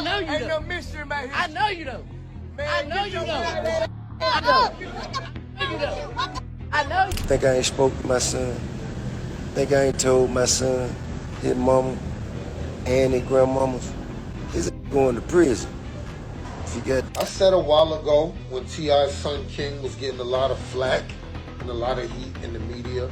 I know you Ain't don't. no mystery about his I know you don't. man. I know you get your don't. fat ass I know. You don't. I know you. Think I ain't spoke to my son. Think I ain't told my son, his mama, and his grandmamas. His going to prison. I said a while ago when T.I.'s son King was getting a lot of flack and a lot of heat in the media,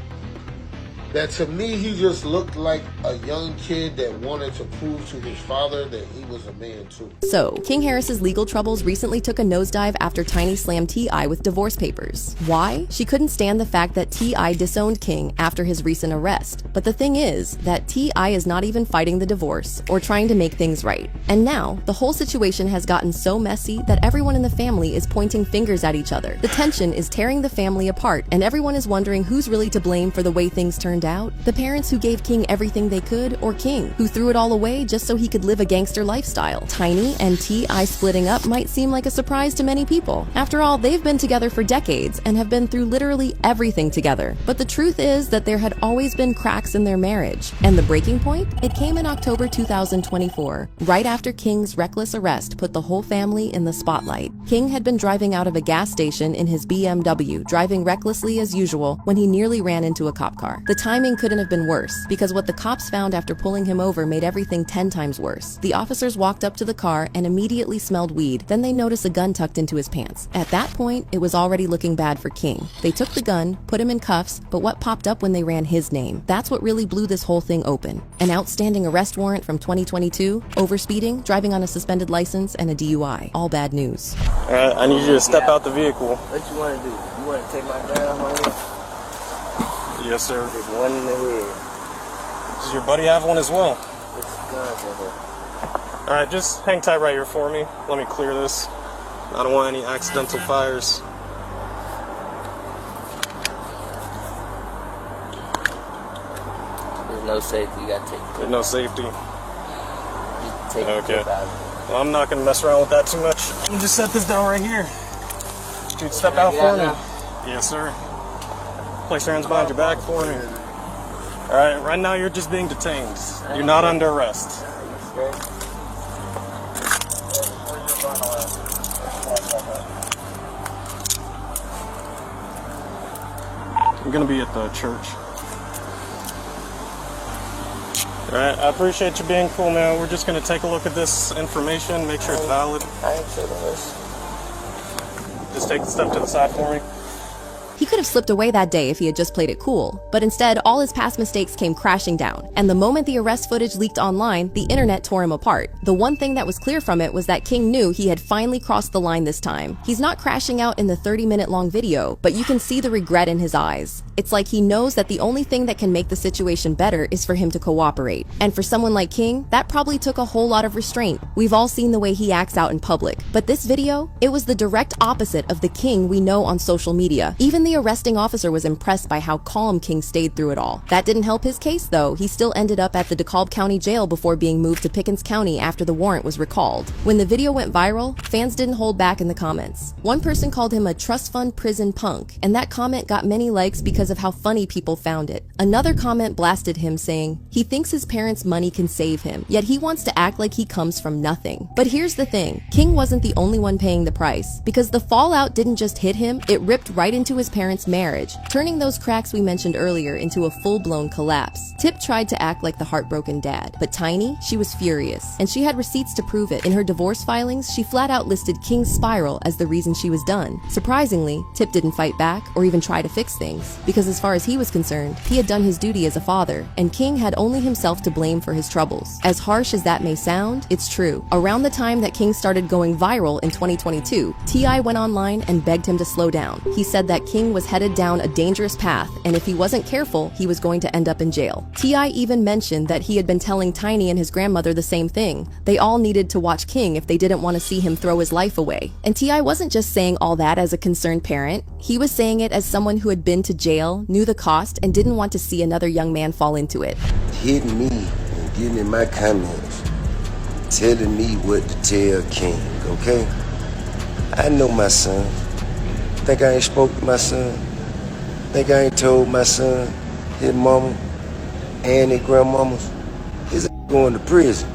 that to me he just looked like a young kid that wanted to prove to his father that he was a man too. So, King Harris's legal troubles recently took a nosedive after Tiny slammed T.I. with divorce papers. Why? She couldn't stand the fact that T.I. disowned King after his recent arrest. But the thing is that T.I. is not even fighting the divorce or trying to make things right. And now, the whole situation has gotten so messy that everyone in the family is pointing fingers at each other. The tension is tearing the family apart, and everyone is wondering who's really to blame for the way things turned out. The parents who gave King everything they could, or King, who threw it all away just so he could live a gangster lifestyle. Tiny and T.I. splitting up might seem like a surprise to many people. After all, they've been together for decades and have been through literally everything together. But the truth is that there had always been cracks in their marriage. And the breaking point? It came in October 2024, right after King's reckless arrest put the whole family in the spotlight. King had been driving out of a gas station in his BMW, driving recklessly as usual, when he nearly ran into a cop car. The timing couldn't have been worse, because what the cops found after pulling him over made everything 10 times worse. The officers walked up to the car and immediately smelled weed. Then they noticed a gun tucked into his pants. At that point, it was already looking bad for King. They took the gun, put him in cuffs, but what popped up when they ran his name? That's what really blew this whole thing open. An outstanding arrest warrant from 2022, overspeeding, driving on a suspended license, and a DUI. All bad news. Alright, I need you to step out the vehicle. What you want to do? You want to take my gun off my head? Yes, sir. There's one in the head. Does your buddy have one as well? There's guns in here. Alright, just hang tight right here for me. Let me clear this. I don't want any accidental fires. There's no safety. You got to take. There's no safety. Just take Okay. the clip out of it. Well, I'm not going to mess around with that too much. Let me just set this down right here. Dude, step out Get for out me. now. Yes, sir. Place your hands behind your back for me. Alright, right now you're just being detained. You're not under arrest. You straight? I'm going to be at the church. Alright, I appreciate you being cool, man. We're just going to take a look at this information, make sure it's valid. I ain't tripping this. Just take the step to the side for me. He could have slipped away that day if he had just played it cool, but instead all his past mistakes came crashing down, and the moment the arrest footage leaked online, the internet tore him apart. The one thing that was clear from it was that King knew he had finally crossed the line this time. He's not crashing out in the 30-minute long video, but you can see the regret in his eyes. It's like he knows that the only thing that can make the situation better is for him to cooperate. And for someone like King, that probably took a whole lot of restraint. We've all seen the way he acts out in public, but this video, it was the direct opposite of the King we know on social media. Even the arresting officer was impressed by how calm King stayed through it all. That didn't help his case though. He still ended up at the DeKalb County Jail before being moved to Pickens County after the warrant was recalled. When the video went viral, fans didn't hold back in the comments. One person called him a trust fund prison punk, and that comment got many likes because of how funny people found it. Another comment blasted him saying, he thinks his parents' money can save him, yet he wants to act like he comes from nothing. But here's the thing, King wasn't the only one paying the price, because the fallout didn't just hit him, it ripped right into his parents' marriage, turning those cracks we mentioned earlier into a full-blown collapse. Tip tried to act like the heartbroken dad, but Tiny, she was furious, and she had receipts to prove it. In her divorce filings, she flat out listed King's spiral as the reason she was done. Surprisingly, Tip didn't fight back or even try to fix things, because as far as he was concerned, he had done his duty as a father, and King had only himself to blame for his troubles. As harsh as that may sound, it's true. Around the time that King started going viral in 2022, T.I. went online and begged him to slow down. He said that King was headed down a dangerous path, and if he wasn't careful, he was going to end up in jail. T.I. even mentioned that he had been telling Tiny and his grandmother the same thing. They all needed to watch King if they didn't want to see him throw his life away. And T.I. wasn't just saying all that as a concerned parent. He was saying it as someone who had been to jail, knew the cost, and didn't want to see another young man fall into it. Hitting me and giving me my comments, telling me what to tell King, okay? I know my son. Think I ain't spoke to my son? Think I ain't told my son, his mama, and his grandmamas? His going to prison.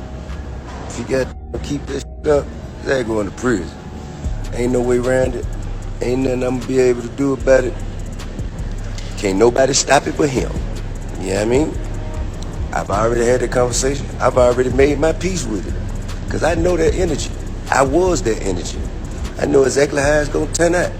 If you got keep this up, they're going to prison. Ain't no way around it. Ain't nothing I'm gonna be able to do about it. Can't nobody stop it but him. You know what I mean? I've already had the conversation. I've already made my peace with it. Because I know that energy. I was that energy. I know exactly how it's gonna turn out.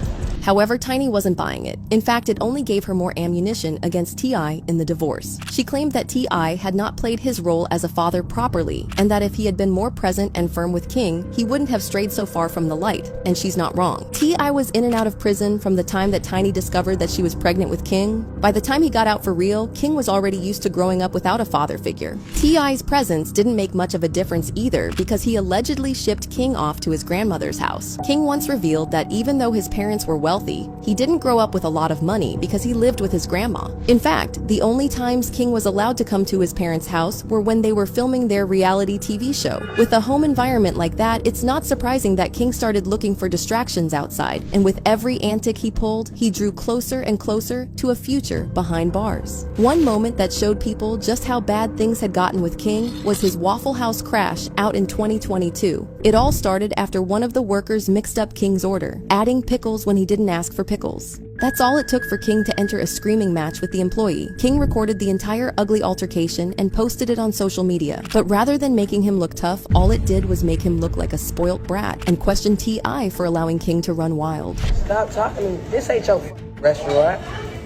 However, Tiny wasn't buying it. In fact, it only gave her more ammunition against T.I. in the divorce. She claimed that T.I. had not played his role as a father properly, and that if he had been more present and firm with King, he wouldn't have strayed so far from the light, and she's not wrong. T.I. was in and out of prison from the time that Tiny discovered that she was pregnant with King. By the time he got out for real, King was already used to growing up without a father figure. T.I.'s presence didn't make much of a difference either, because he allegedly shipped King off to his grandmother's house. King once revealed that even though his parents were wealthy, he didn't grow up with a lot of money because he lived with his grandma. In fact, the only times King was allowed to come to his parents' house were when they were filming their reality TV show. With a home environment like that, it's not surprising that King started looking for distractions outside, and with every antic he pulled, he drew closer and closer to a future behind bars. One moment that showed people just how bad things had gotten with King was his Waffle House crash out in 2022. It all started after one of the workers mixed up King's order, adding pickles when he didn't ask for pickles. That's all it took for King to enter a screaming match with the employee. King recorded the entire ugly altercation and posted it on social media. But rather than making him look tough, all it did was make him look like a spoilt brat and question T.I. for allowing King to run wild. Stop talking to me. This ain't your restaurant.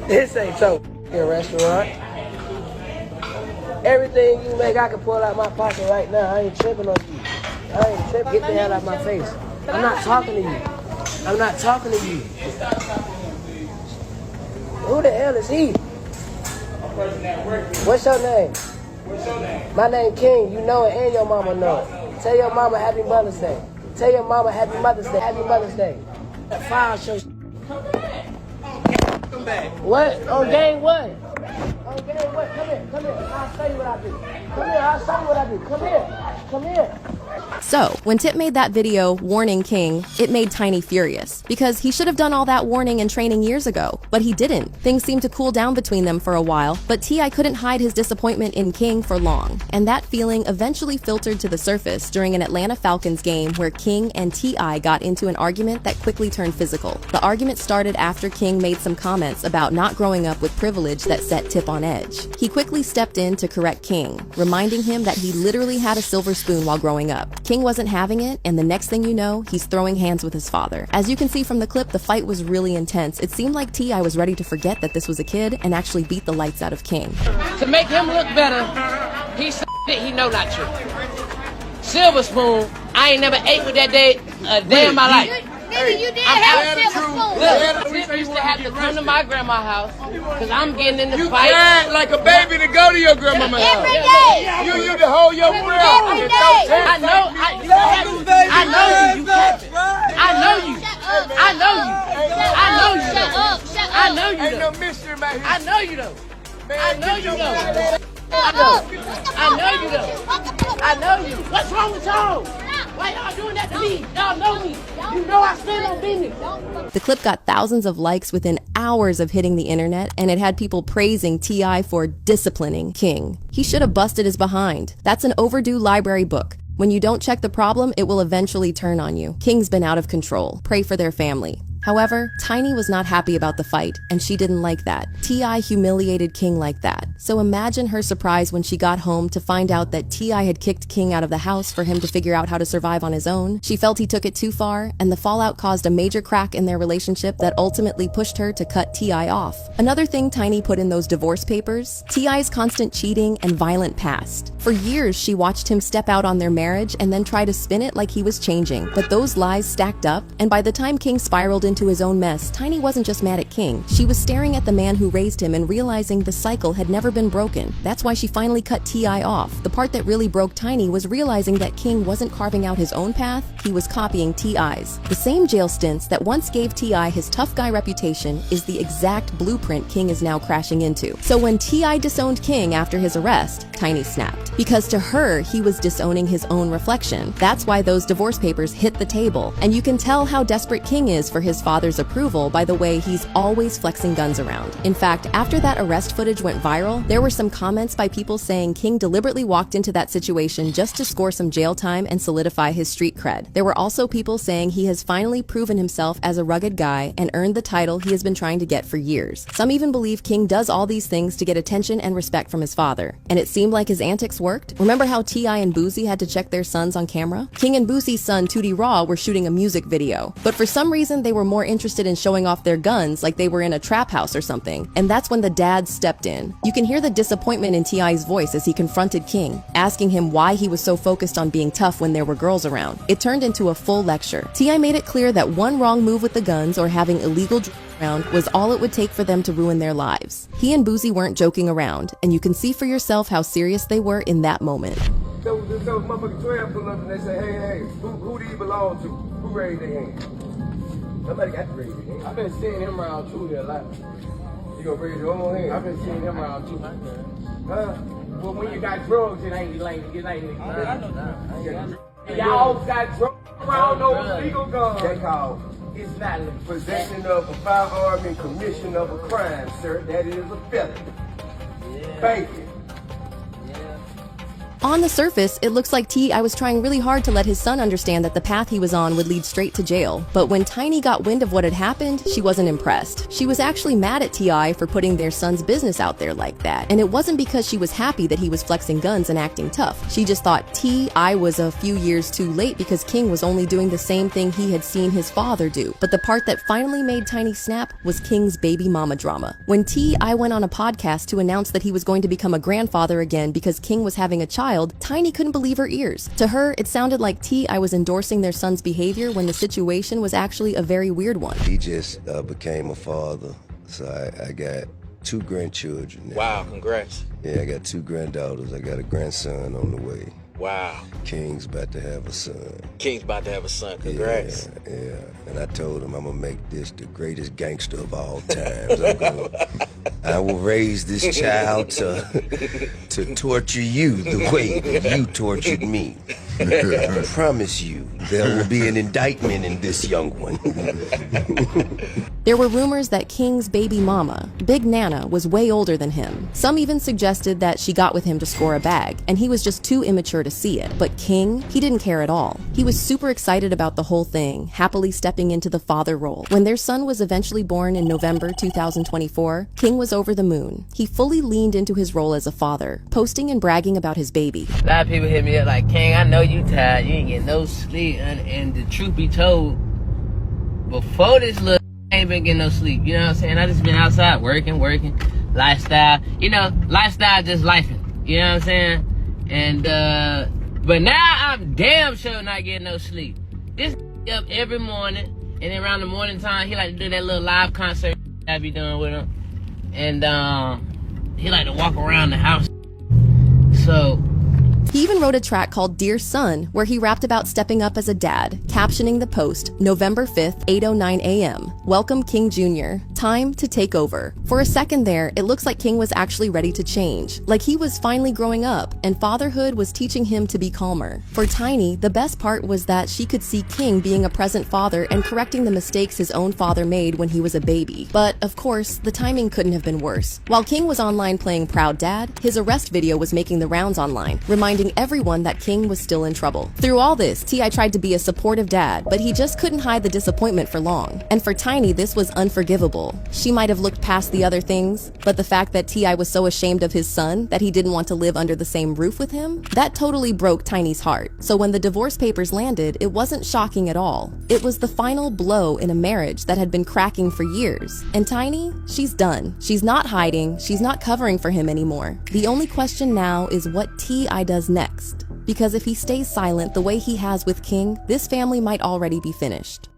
This ain't your restaurant. Everything you make, I can pull out my pocket right now. I ain't tripping on you. I ain't tripping. Get the hell out of my face. I'm not talking to you. I'm not talking to you. Who the hell is he? What's your name? My name King. You know it and your mama know it. Tell your mama Happy Mother's Day. Tell your mama Happy Mother's Day. Happy Mother's Day. That file show. What? On game what? On game what? Come here. Come here. I'll show you what I do. Come here. I'll show you what I do. Come here. Come here. So, when Tip made that video warning King, it made Tiny furious, because he should have done all that warning and training years ago, but he didn't. Things seemed to cool down between them for a while, but T.I. couldn't hide his disappointment in King for long, and that feeling eventually filtered to the surface during an Atlanta Falcons game where King and T.I. got into an argument that quickly turned physical. The argument started after King made some comments about not growing up with privilege that set Tip on edge. He quickly stepped in to correct King, reminding him that he literally had a silver spoon while growing up. King wasn't having it, and the next thing you know, he's throwing hands with his father. As you can see from the clip, the fight was really intense. It seemed like T.I. was ready to forget that this was a kid and actually beat the lights out of King. To make him look better, he said that he know not true. Silver spoon, I ain't never ate with that day a day in my life. Nigga, you did have a silver spoon. Look, Tip used to have to come to my grandma's house because I'm getting in the fight. You cried like a baby to go to your grandmama's house. Every day. You used to hold your breath. Every day. I know you. I know you. I know you. Shut up. Shut up. I know you. Ain't no Though. mystery about here. I know you though. I know you though. Shut up. I know you though. I know you. What's wrong with y'all? Why y'all doing that to me? Y'all know me. You know I stand on business. The clip got thousands of likes within hours of hitting the internet, and it had people praising T.I. for disciplining King. He should have busted his behind. That's an overdue library book. When you don't check the problem, it will eventually turn on you. King's been out of control. Pray for their family. However, Tiny was not happy about the fight, and she didn't like that. T.I. humiliated King like that. So imagine her surprise when she got home to find out that T.I. had kicked King out of the house for him to figure out how to survive on his own. She felt he took it too far, and the fallout caused a major crack in their relationship that ultimately pushed her to cut T.I. off. Another thing Tiny put in those divorce papers, T.I.'s constant cheating and violent past. For years, she watched him step out on their marriage and then try to spin it like he was changing. But those lies stacked up, and by the time King spiraled into his own mess, Tiny wasn't just mad at King. She was staring at the man who raised him and realizing the cycle had never been broken. That's why she finally cut T.I. off. The part that really broke Tiny was realizing that King wasn't carving out his own path, he was copying T.I.'s. The same jail stints that once gave T.I. his tough guy reputation is the exact blueprint King is now crashing into. So when T.I. disowned King after his arrest, Tiny snapped. Because to her, he was disowning his own reflection. That's why those divorce papers hit the table. And you can tell how desperate King is for his his father's approval by the way he's always flexing guns around. In fact, after that arrest footage went viral, there were some comments by people saying King deliberately walked into that situation just to score some jail time and solidify his street cred. There were also people saying he has finally proven himself as a rugged guy and earned the title he has been trying to get for years. Some even believe King does all these things to get attention and respect from his father. And it seemed like his antics worked. Remember how T.I. and Boosie had to check their sons on camera? King and Boosie's son Tootie Raw were shooting a music video, but for some reason they were more interested in showing off their guns like they were in a trap house or something, and that's when the dad stepped in. You can hear the disappointment in T.I.'s voice as he confronted King, asking him why he was so focused on being tough when there were girls around. It turned into a full lecture. T.I. made it clear that one wrong move with the guns or having illegal around was all it would take for them to ruin their lives. He and Boosie weren't joking around, and you can see for yourself how serious they were in that moment. So motherfucking 12 pull up and they say, hey, who do you belong to? Who raised their hand? Somebody got to raise their hand. I've been seeing him around too here a lot. You gonna raise your own hand? I've been seeing him around too. Huh? Well, when you got drugs, it ain't like. I know that. Y'all got drugs around those legal guns. They call it's not possession of a firearm and commission of a crime, sir. That is a felony. Yeah. Thank you. On the surface, it looks like T.I. was trying really hard to let his son understand that the path he was on would lead straight to jail. But when Tiny got wind of what had happened, she wasn't impressed. She was actually mad at T.I. for putting their son's business out there like that. And it wasn't because she was happy that he was flexing guns and acting tough. She just thought T.I. was a few years too late because King was only doing the same thing he had seen his father do. But the part that finally made Tiny snap was King's baby mama drama. When T.I. went on a podcast to announce that he was going to become a grandfather again because King was having a child, Tiny couldn't believe her ears. To her, it sounded like T.I. was endorsing their son's behavior when the situation was actually a very weird one. He just became a father, so I got 2 grandchildren now. Wow, congrats. Yeah, I got 2 granddaughters. I got a grandson on the way. Wow. King's about to have a son. King's about to have a son. Congrats. Yeah. And I told him I'm gonna make this the greatest gangster of all times. I will raise this child to torture you the way that you tortured me. I promise you, there will be an indictment in this young one. There were rumors that King's baby mama, Big Nana, was way older than him. Some even suggested that she got with him to score a bag, and he was just too immature to see it. But King, he didn't care at all. He was super excited about the whole thing, happily stepping into the father role. When their son was eventually born in November 2024, King was over the moon. He fully leaned into his role as a father, posting and bragging about his baby. A lot of people hit me up like, King, I know you tired, you ain't getting no sleep, and the truth be told, before this little I ain't been getting no sleep, you know what I'm saying? I just been outside working, lifestyle, lifestyle just lifing, you know what I'm saying? And, but now I'm damn sure not getting no sleep. This up every morning, and then around the morning time, he like to do that little live concert I be doing with him. And, he like to walk around the house. So, he even wrote a track called Dear Son, where he rapped about stepping up as a dad, captioning the post, November 5th, 8:09 a.m. Welcome King Jr. Time to take over. For a second there, it looks like King was actually ready to change, like he was finally growing up, and fatherhood was teaching him to be calmer. For Tiny, the best part was that she could see King being a present father and correcting the mistakes his own father made when he was a baby. But, of course, the timing couldn't have been worse. While King was online playing Proud Dad, his arrest video was making the rounds online, reminding everyone that King was still in trouble. Through all this, T.I. tried to be a supportive dad, but he just couldn't hide the disappointment for long. And for Tiny, this was unforgivable. She might have looked past the other things, but the fact that T.I. was so ashamed of his son that he didn't want to live under the same roof with him, that totally broke Tiny's heart. So when the divorce papers landed, it wasn't shocking at all. It was the final blow in a marriage that had been cracking for years. And Tiny, she's done. She's not hiding, she's not covering for him anymore. The only question now is what T.I. does next. Because if he stays silent the way he has with King, this family might already be finished.